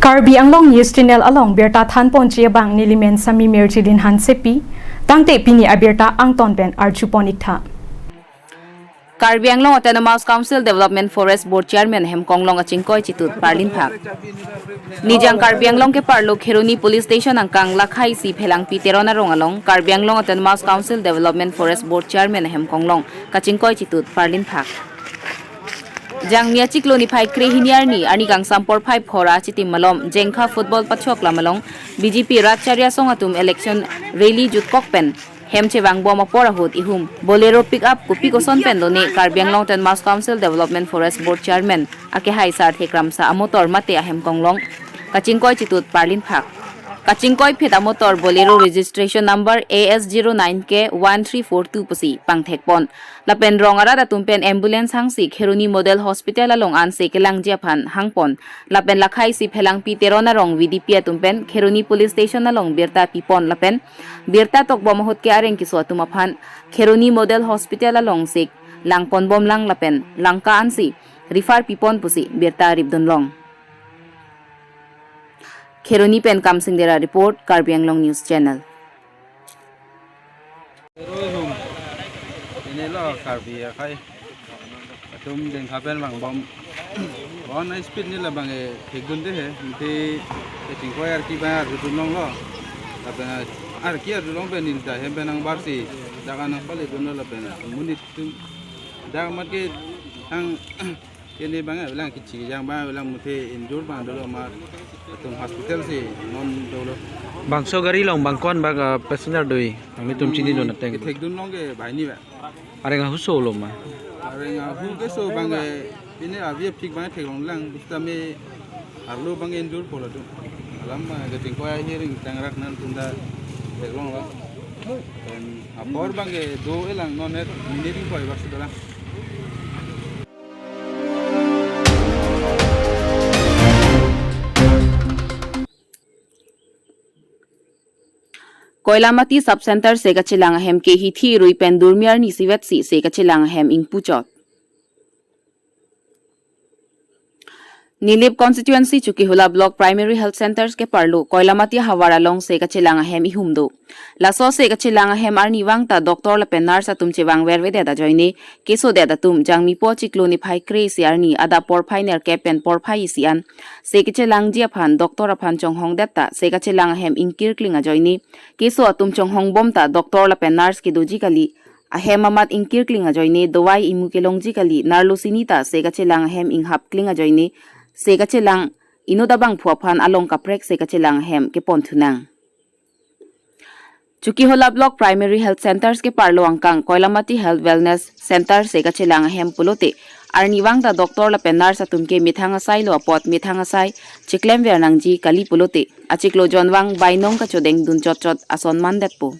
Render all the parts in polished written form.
Karbi Anglong News Channel along Berta Than Ponchia Bang Nilimen Sami Merchilin Hansepi Tangte Pini Aberta Angton Ben Archuponikta Karbi Anglong Autonomous Council Development Forest Board Chairman Hem Konglong Achingkoi Chitut Parlin Phak Nijang Karbi Anglong ke Parlo Kheruni Police Station Angkang Lakhai Si Phelang Piterona Rongalong Karbi Anglong Autonomous Council Development Forest Board Chairman Hem Konglong Kachingkoi Chitut Parlin Phak Jang Mia Chiklo ni Phai Kre Hiniar ni Ani Gang Sampor Phai Phora Chitim Malom Jengkha Football Pachok Lamalong BJP Ratcharya Songatum Election Rally Jut Kokpen Hem Chewang Boma Porahut Ihum Bolero Pick Up Kupi Koson Pendone Karbi Anglong Autonomous Council Development Forest Board Chairman Ake Hai Sar Thekram Sa Amotor Mate Hem Konglong Kachingkoi Chitut Parlin Phak Kachingkoi Pheta Motor Bolero Registration Number AS09K1342 Pusi Pangthekpon Lapen Rongara da tumpen ambulance hangsi Kheruni Model Hospital along an Sekelang Japan hangpon Lapen Lakhai Si Phelang Piterona rong VDP tumpen Kheruni Police Station along Birta Pipon Lapen Birta Tokbo Mahut ke areng kiso tumaphan Kheruni Model Hospital along Sek Langpon Bom Lang Lapen Langka ansi Rifar Pipon Pusi Birta Ribdonlong Kheruni Pen Kamsingdera Report Karbi Anglong News Channel ini lo Karbi ya kai atum den kapen bang bom on speed ni la bang e kegun de he ti ting ko yar ki ba ru nong lo tapi ar ki ar long ben ni da he ben ang barsi daga nang pale dun la ben munit tum daga mat ke ang ini bang e lang kici yang ba lang mute injur bang dolo mar atum hospital si non dolo bang so gari long bang kon bang passenger doi ami tum chini don ateng tek dun long ke bai ni ba are nga huso lo ma are nga hu ke so bang e ini avia pik bang tek long lang bisa me arlo bang injur pola tu alam ke ting ko ya hiring tangrak nan tunda tek long lo dan apor bang e do elang non net miniri ko ba sudala Koilamati Sub Center se kachilang hem ke hithi rui pen durmiar ni siwet si se kachilang hem ing puchot Nilip constituency Chukihula Block Primary Health Centers ke parlo Koilamati Hawara long se kachilang hem ihumdo laso se kachilang hem arni wangta doctor la penar sa tum chewang werwe da joine keso da tum jangmi po chiklo ni phai kre si arni ada por phainer ke pen por phai sian se kachilang jia phan doctor aphan chong hong datta se kachilang hem inkir klinga joine keso atum chong hong bomta doctor la penars ki doji kali ahem amat inkir klinga joine dowai imu ke longji kali narlusinita se kachilang hem ing hap klinga joine se kachilang inodabang phuaphan along kaprek se kachilang hem ke ponthunang Chukihula Block Primary Health Centers ke parlo angkang Koilamati Health Wellness Center se kachilang hem pulote arniwang da doctor la penar sa tumke mithanga sai lo apot mithanga sai chiklem vernangji kali pulote achiklo jonwang bainong ka chodeng dun chot chot ason mandatpo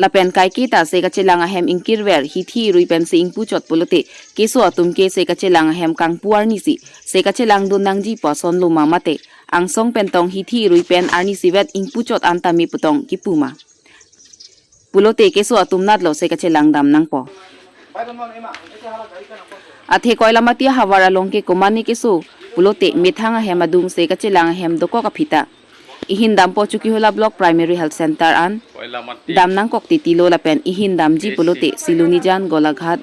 Lapen kai kita se kachilang hem inkirwer hithi rui pen se ingpu chot pulote keso atumke se kachilang hem kang puar ni si se kachilang dun nangji poson luma mate angsong pentong hithi rui pen arni siwet ingpu chot antami putong kipuma pulote keso atumnat lo se kachilang dam nangpo Athe Koilamati Hawara longke komani keso pulote mithanga hem adung se kachilang hem doko kapita ihin dampo Chukihula Block Primary Health Center an damnang kokti tilo lapen ihin damji pulote Silunijan Golaghat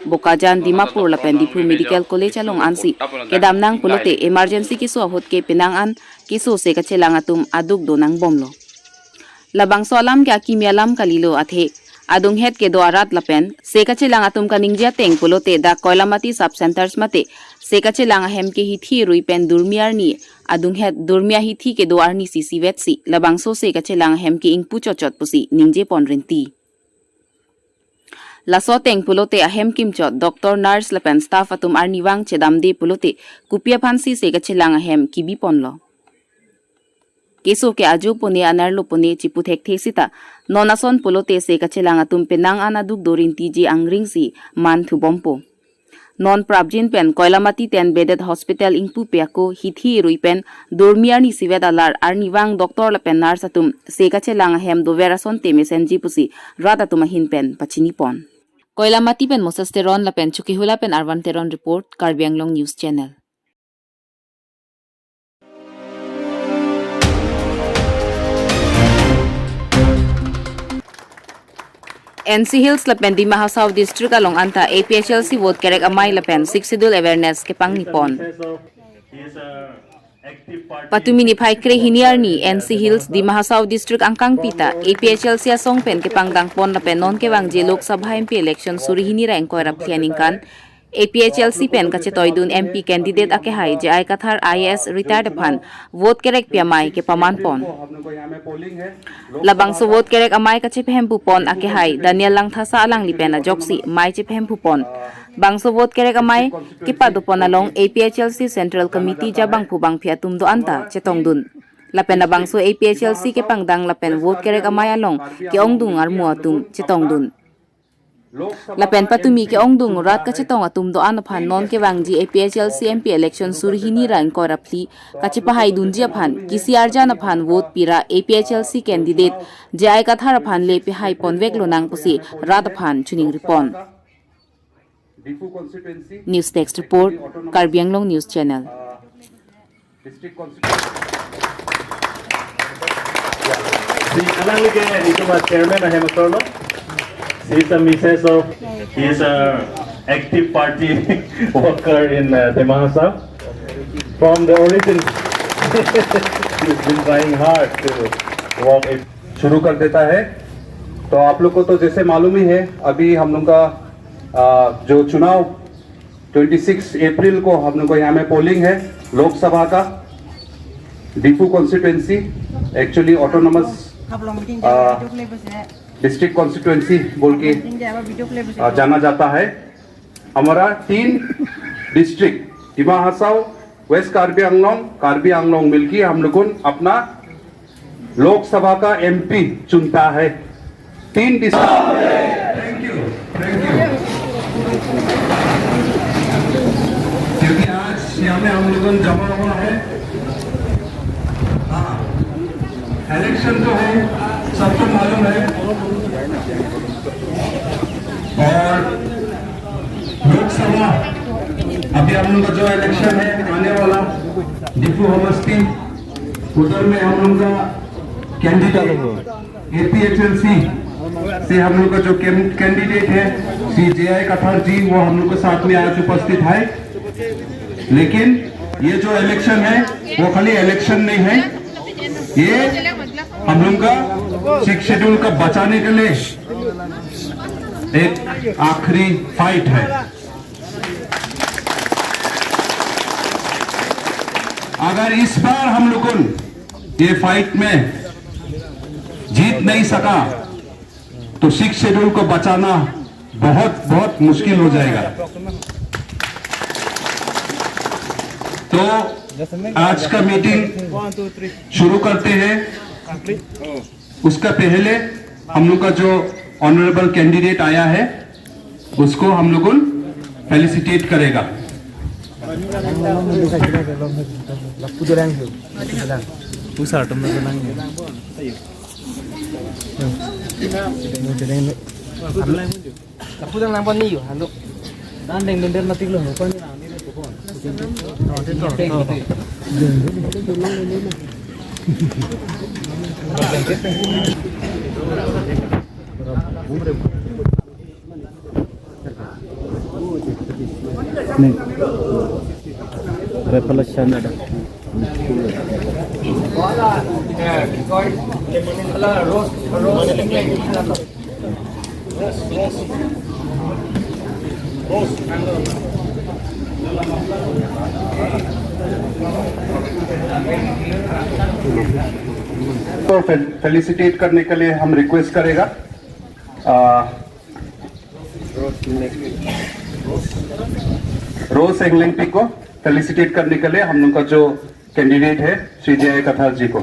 Bokajan Dimapur lapen Dipu Medical College along ansi ke damnang pulote emergency kiso ahot ke pinang an kiso se kachilang atum aduk donang bomlo labang solam ke akimialam kalilo athe adung het ke doarat lapen se kachilang atum kaningja teng pulote da Koilamati Sub Centers mate se kachilang hem ke hithi rui pen durmiar ni adung het durmia hithi ke doar ni sisi vetsi labang so se kachilang hem ke ingpu chochot pusi ningje ponrenti laso teng pulote ahem kimchot doctor nurse lapen staff atum arniwang chedamde pulote kupia phansi se kachilang hem kibi ponlo keso ke aju pone anarlo pone chiputhek thesita nonason pulote se kachilang atum penang anaduk dorinti ji angring si man thubompo non prabjin pen Koilamati 10 bedded hospital ingpu peako hithi rui pen dormiar ni siwet alar arniwang doctor la pen nurse atum se kachilang hem doverason temesenji pusi rata tumahin pen pachini pon Koilamati pen Mosasteron la pen Chukihula pen Arvanteron report Karbi Anglong News Channel NC Hills lapen Dima Hasao District along anta APHLC vote kerek amai lapen 6 schedule awareness ke pangnipon. Patumini phai kre hiniar ni NC Hills Dima Hasao District angkang pita APHLC asong pen ke pangdang pon lapen non ke wang je Lok Sabha MP election suri hinira engkoi raplianing kan APHLC pen kache toidun MP candidate ake hai je ai kathar IAS retired phan vote kerek piamai ke paman pon labang so vote kerek amai kache phem pupon ake hai Daniel lang thasa alang lipena joksi mai che phem pupon bangso vote kerek amai ke padupon along APHLC Central Committee jabang phubang phiatum do anta chetong dun lapen na bangso APHLC ke pangdang lapen vote kerek amai along ke ongdung ar muatum chetong dun lapen patumi ke ongdung rat ka chetong atum do an phan non ke wangji APHLC MP election sur hini rang ko rapli kache pahai dunji phan kisi arja na phan vote pira APHLC candidate jai ka thar phan le pe hai ponvek lonang pusi rat phan chuning ripon News Text Report Karbi Anglong News Channel He is a Mrs. of, he is a active party worker in Dima Hasao. From the origin, he has been trying hard to walk it. शुरू कर देता है तो आप लोग को तो जैसे मालूम ही है अभी हम लोग का जो चुनाव 26 अप्रैल को हम लोग को यहाँ में पोलिंग है लोकसभा का Diphu constituency actually autonomous district constituency बोल के जाना जाता है हमारा 3 डिस्ट्रिक्ट दिमा हासाओ वेस्ट कार्बी आंगलोंग मिलके हम लोग अपना लोकसभा का MP चुनता है 3 डिस्ट्रिक्ट थैंक यू क्योंकि आज यहाँ में हम लोग जमा हुआ है इलेक्शन जो है सबको मालूम है और लोकसभा अभी हम लोग का जो इलेक्शन है आने वाला डिफू हमस्ती उधर में हम लोग का कैंडिडेट APHLC से हम लोग का जो कैंडिडेट है श्री JI कथार जी वो हम लोग के साथ में आज उपस्थित है लेकिन ये जो इलेक्शन है वो खाली इलेक्शन नहीं है ये हम लोग का 6 शेड्यूल का बचाने के लिए एक आखिरी फाइट है अगर इस बार हम लोग ये फाइट में जीत नहीं सका तो 6 शेड्यूल को बचाना बहुत बहुत मुश्किल हो जाएगा तो आज का मीटिंग शुरू करते हैं उसका पहले हम लोग का जो ऑनरेबल कैंडिडेट आया है उसको हम लोग फेलिसिटेट करेगा Revolution ada. तो फेलिसिटेट करने के लिए हम रिक्वेस्ट करेगा रोज एंगलिंग को फेलिसिटेट करने के लिए हम लोग का जो कैंडिडेट है श्री JI कथार जी को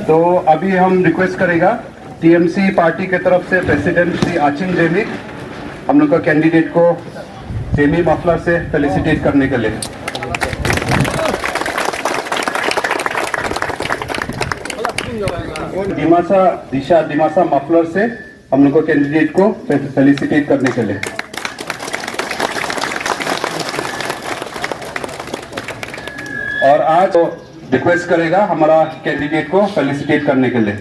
तो अभी हम रिक्वेस्ट करेगा TMC पार्टी के तरफ से प्रेसिडेंट श्री आचिंग जेमी हम लोग का कैंडिडेट को जेमी मफलर से फेलिसिटेट करने के लिए दिमासा मफलर से हम लोग को कैंडिडेट को फेलिसिटेट करने के लिए और आज रिक्वेस्ट करेगा हमारा कैंडिडेट को फेलिसिटेट करने के लिए।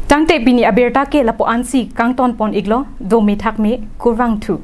Tangte bini aberta ke lapo ansi kang ton pon iglo do mi thak me kurwang thu